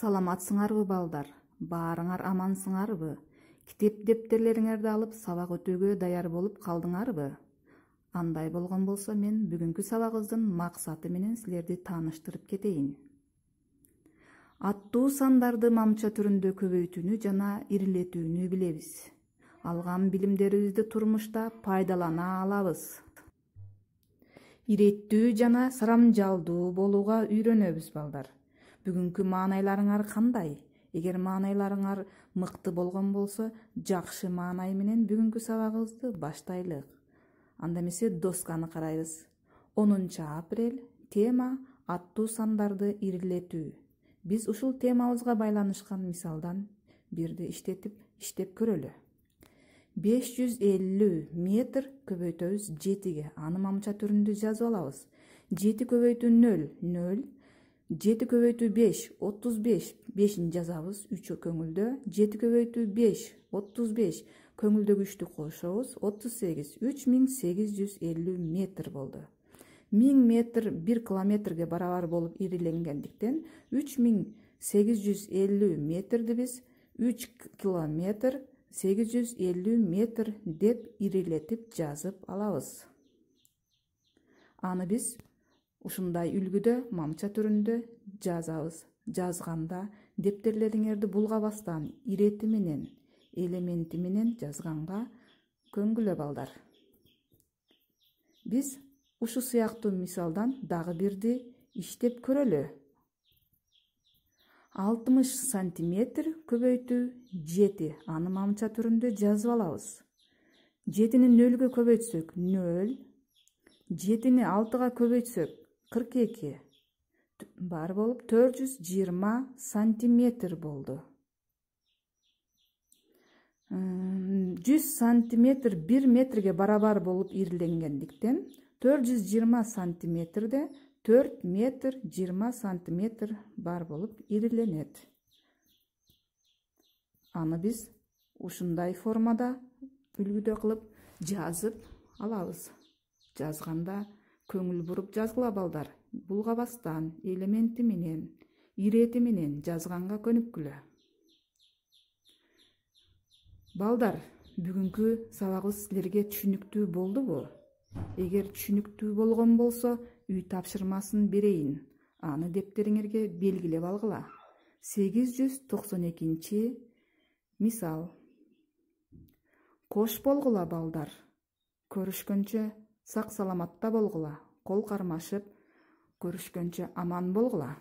Саламатсыңарбы балдар? Баарыңар амансыңарбы? Китеп дептерлериңерди алып сабак өтүүгө даяр болуп калдыңарбы? Андай болгон болсо мен бүгүнкү сабагыбыздын максаты менен силерди тааныштырып кетейин. Аттуу сандарды мамча түрүндө көбөйтүүнү жана ирилетүүнү билебиз. Алган билимдерибизди турмушта пайдалана алабыз. Иреттүү жана сарамжалдуу болууга үйрөнөбүз балдар. Бүгүнкү маанайларыңар кандай? Эгер маанайларыңар мыкты болгон болсо, жакшы маанай менен бүгүнкү сабагыбызды баштайлык. Анда эмесе досканы карайбыз. 10 апрель тема аттуу сандарды ирилетүү. Биз ушул темабызга байланышкан мисалдан бирди иштеп көрөлү. 550 метр көбөйтөбүз 7ге. Аны мамча түрүндө жазып алабыз. 7 көбөйтүү 0, 0. 7 көбөйтүү 5, 35, 5-ин жазабыз 3 көңүлдө. 7 көбөйтүү 5, 35, көңүлдөгү 3-тү кошобуз, 38, 3850 метр болду. 1000 метр 1 километрге барабар болуп ириленгендиктен 3850 метрди биз 3 километр 850 метр деп ирилетип жазып алабыз. Аны биз ушундай үлгүдө мамча түрүндө жазабыз. Жазганда дептерлериңерди булгабастан ирети менен, элементи менен жазганга көңгүлө балдар. Биз ушу сыяктуу мисалдан дагы бирди иштеп көрөлү. 60 сантиметр көбөйтүү 7. Аны мамча түрүндө жазып алабыз. 7-ни 0-гө көбөйтсөк 0, 7-ни 6-га көбөйтсөк 42. Бар болуп 420 сантиметр болду. 100 сантиметр 1 метрге барабар болуп ириленгендиктен 420 сантиметрде 4 метр 20 сантиметр бар болуп ириленет. Аны биз ушундай формада үлгүдө кылып жазып алабыз. Жазганда көңүл буруп жазгыла балдар. Булгабастан, элементи менен, ирети менен жазганга көнүккүлө. Балдар, бүгүнкү сабагыбыз силерге түшүнүктүү болдубу? Эгер түшүнүктүү болгон болсо, үй тапшырмасын берейин. Аны дептериңерге белгилеп алгыла. 892 мисал. Кош болгула балдар. Көрүшкөнчө сак саламатта болгула. Кол кармашып, көрүшкөнчө аман болгула.